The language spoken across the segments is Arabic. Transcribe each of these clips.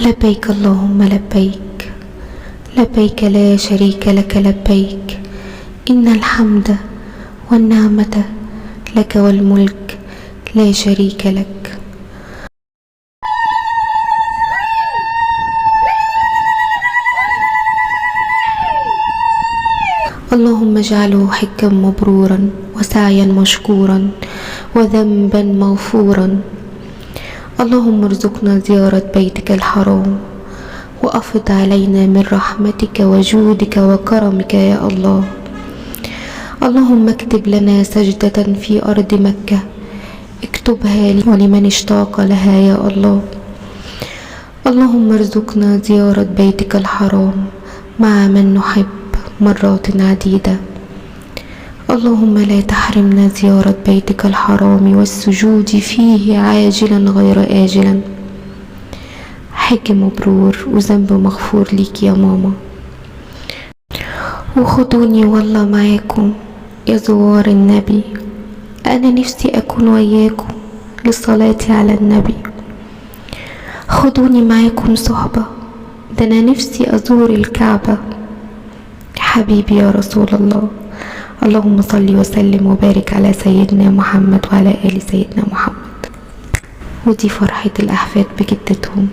لبيك اللهم لبيك، لبيك لا شريك لك لبيك، إن الحمد والنعمة لك والملك لا شريك لك. اللهم اجعله حجا مبرورا وسعيا مشكورا وذنبا مغفورا. اللهم ارزقنا زيارة بيتك الحرام وأفض علينا من رحمتك وجودك وكرمك يا الله. اللهم اكتب لنا سجدة في أرض مكة، اكتبها لي ولمن اشتاق لها يا الله. اللهم ارزقنا زيارة بيتك الحرام مع من نحب مرات عديدة. اللهم لا تحرمنا زيارة بيتك الحرام والسجود فيه عاجلا غير آجلا. حج مبرور وذنب مغفور ليك يا ماما. وخدوني والله معاكم يا زوار النبي، أنا نفسي أكون وياكم للصلاة على النبي. خدوني معاكم صحبة، ده أنا نفسي أزور الكعبة. حبيبي يا رسول الله، اللهم صل وسلم وبارك على سيدنا محمد وعلى آل سيدنا محمد. ودي فرحة الأحفاد بجدتهم.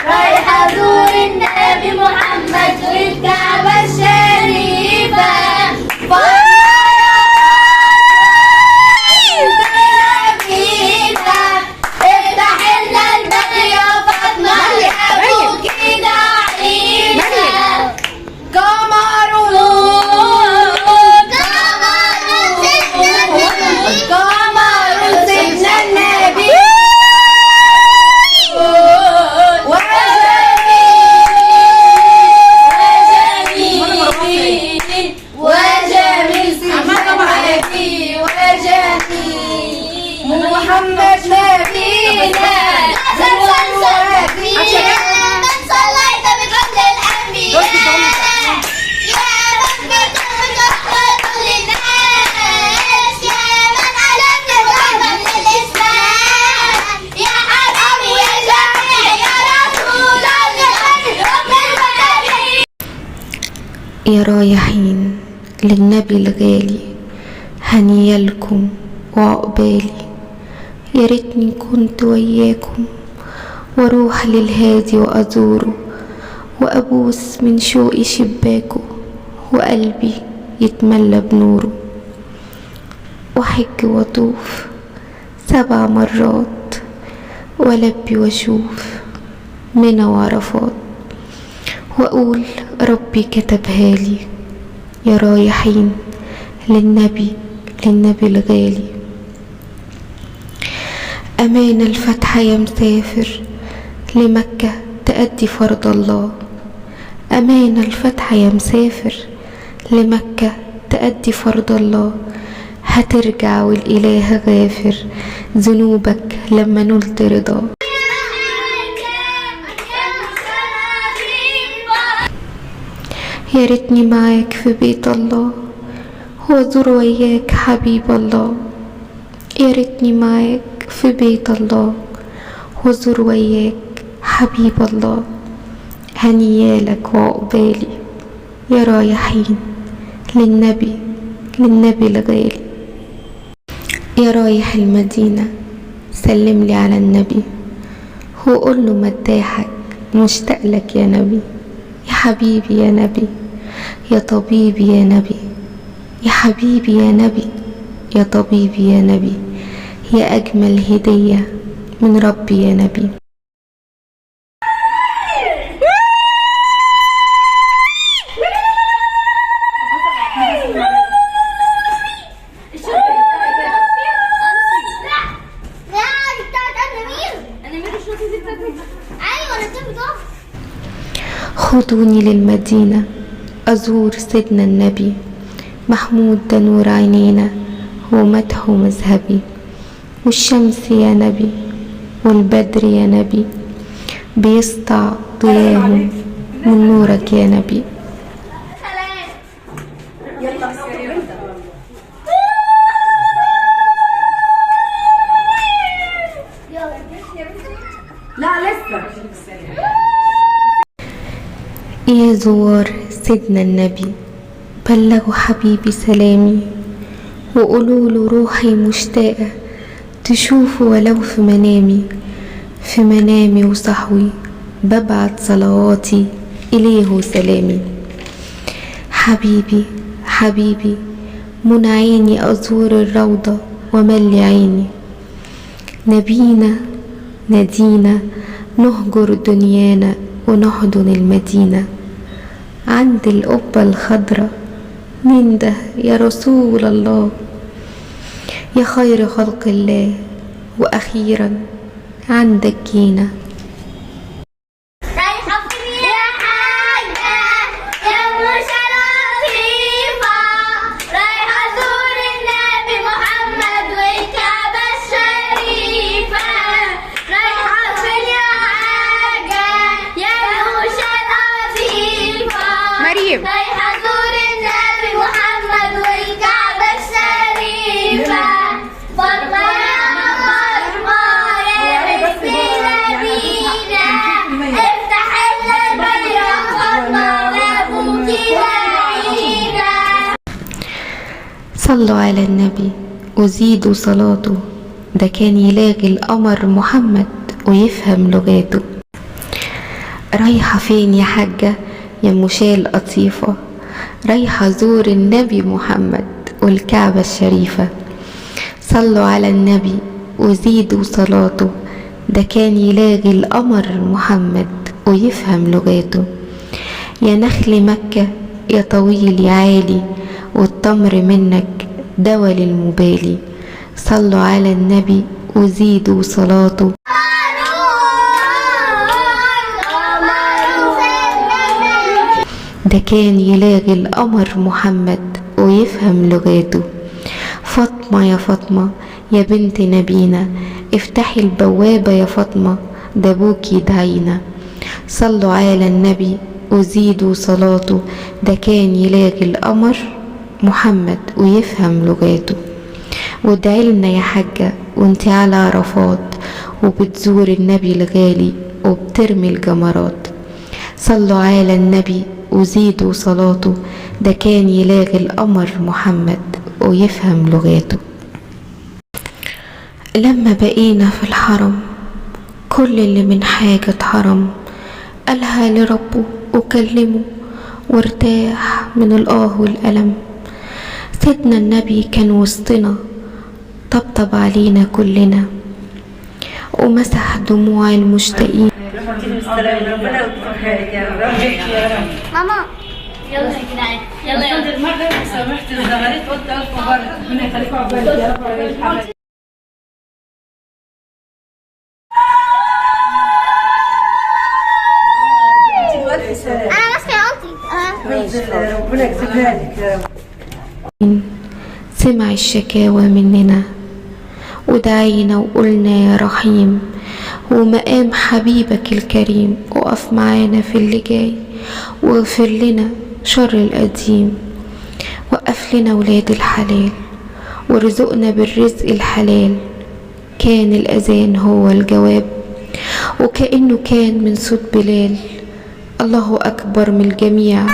رايحة أزور النبي محمد والكعبة الشريفة. يا رايحين للنبي الغالي، هنيالكم وعقبالي. يا ريتني كنت وياكم واروح للهادي وازوره وابوس من شوقي شباكه وقلبي يتملى بنوره. وحج واطوف 7 مرات والبي واشوف منى وعرفات واقول ربي كتبها لي. يا رايحين للنبي الغالي. أمان الفتح يا مسافر لمكة تأدي فرض الله. أمان الفتح يا مسافر لمكة تأدي فرض الله. هترجع والإله غافر ذنوبك لما نلت رضاه. يا ريتني معاك في بيت الله وازور وياك حبيب الله. يا ريتني معاك في بيت الله وازور وياك حبيب الله. هنيالك وعقبالي يا رايحين للنبي الغالي. يا رايح المدينة سلم لي على النبي وقول له مداحك مشتاق لك يا نبي. يا حبيبي يا نبي، يا طبيبي يا نبي، يا حبيبي يا نبي، يا طبيبي يا نبي، يا أجمل هدية من ربي يا نبي. خدوني للمدينة أزور سيدنا النبي محمود ده نور عينينا ومدحه مذهبي. والشمس يا نبي والبدر يا نبي بيسطع ضياهم من نورك يا نبي. لا لسه. يا زوار سيدنا النبي بلغوا حبيبي سلامي، وقولوله روحي مشتاقة تشوفه ولو في منامي. في منامي وصحوي ببعت صلواتي إليه سلامي. حبيبي حبيبي من عيني أزور الروضة وملي عيني. نبينا نادينا نهجر دنيانا ونحضن المدينة. عند القبة الخضرة ننده يا رسول الله، يا خير خلق الله وأخيرا عندك جينا. رايحة فين يا حاجة يا مش لطيفة؟ رايحة أزور النبي محمد والكعبة الشريفة. رايحة فين يا حاجة يا مش لطيفة؟ مريم. رايحة أزور النبي محمد والكعبة الشريفة. فاطمة يا فاطمة يا بنت نبينا، افتح لنا البيت فاطمة وابوك داعينا. صلوا على النبي وزيدوا صلاته، ده كان يلاقي القمر محمد ويفهم لغاته. رايحة فين يا حاجة يا مشال قطيفة؟ رايحة زور النبي محمد والكعبة الشريفة. صلوا على النبي وزيدوا صلاته، ده كان يلاقي القمر محمد ويفهم لغاته. يا نخل مكة يا طويل يا عالي، والتمر منك دوا للمبالي. صلوا على النبي وزيدوا صلاته، ده كان يلاقي القمر محمد ويفهم لغاته. فاطمة يا فاطمة يا بنت نبينا، افتحي البوابة يا فاطمة ده ابوكي دعينا. صلوا على النبي وزيدوا صلاته، ده كان يلاقي القمر محمد ويفهم لغاته. وادعيلنا يا حاجة وانت على عرفات، وبتزور النبي الغالي وبترمي الجمرات. صلوا على النبي وزيدوا صلاته، ده كان يلاقي القمر محمد ويفهم لغاته. لما بقينا في الحرم كل اللي من حاجة اتحرم، قالها لربه وكلمه وارتاح من الآه والألم. سيدنا النبي كان وسطنا طبطب علينا كلنا ومسح دموع المشتاقين. ماما يلا يا جدعان يلا يلا. المرة سامحت الزغاريت قلت ألف مرة ربنا يخليكم عقبالك يا رب العالمين. انا ماسكه عقلتي. ربنا يكتبها لك يا رب. سمع الشكاوى مننا ودعينا وقلنا يا رحيم، ومقام حبيبك الكريم وقف معانا في اللي جاي، واغفر لنا شر القديم. وقف لنا ولاد الحلال ورزقنا بالرزق الحلال. كان الأذان هو الجواب وكأنه كان من صوت بلال. الله أكبر من الجميع.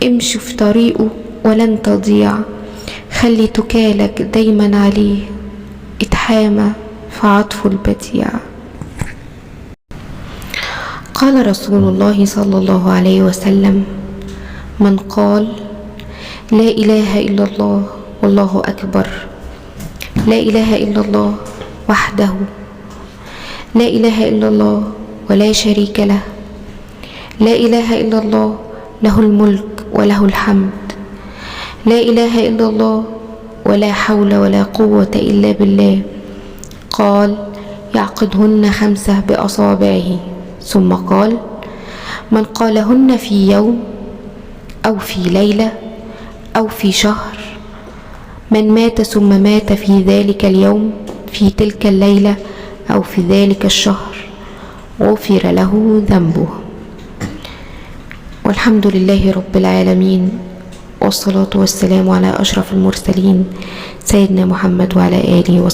امشوا في طريقه ولن تضيع، خلي تكالك دايما عليه، اتحامى في عطفه البديع. قال رسول الله صلى الله عليه وسلم: من قال لا إله إلا الله والله أكبر، لا إله إلا الله وحده لا إله إلا الله ولا شريك له، لا إله إلا الله له الملك وله الحمد، لا إله إلا الله ولا حول ولا قوة إلا بالله، قال: يعقدهن 5 بأصابعه. ثم قال: من قالهن في يوم أو في ليلة أو في شهر، من مات ثم مات في ذلك اليوم في تلك الليلة أو في ذلك الشهر، غفر له ذنبه. والحمد لله رب العالمين، والصلاة والسلام على أشرف المرسلين سيدنا محمد وعلى آله وصحبه.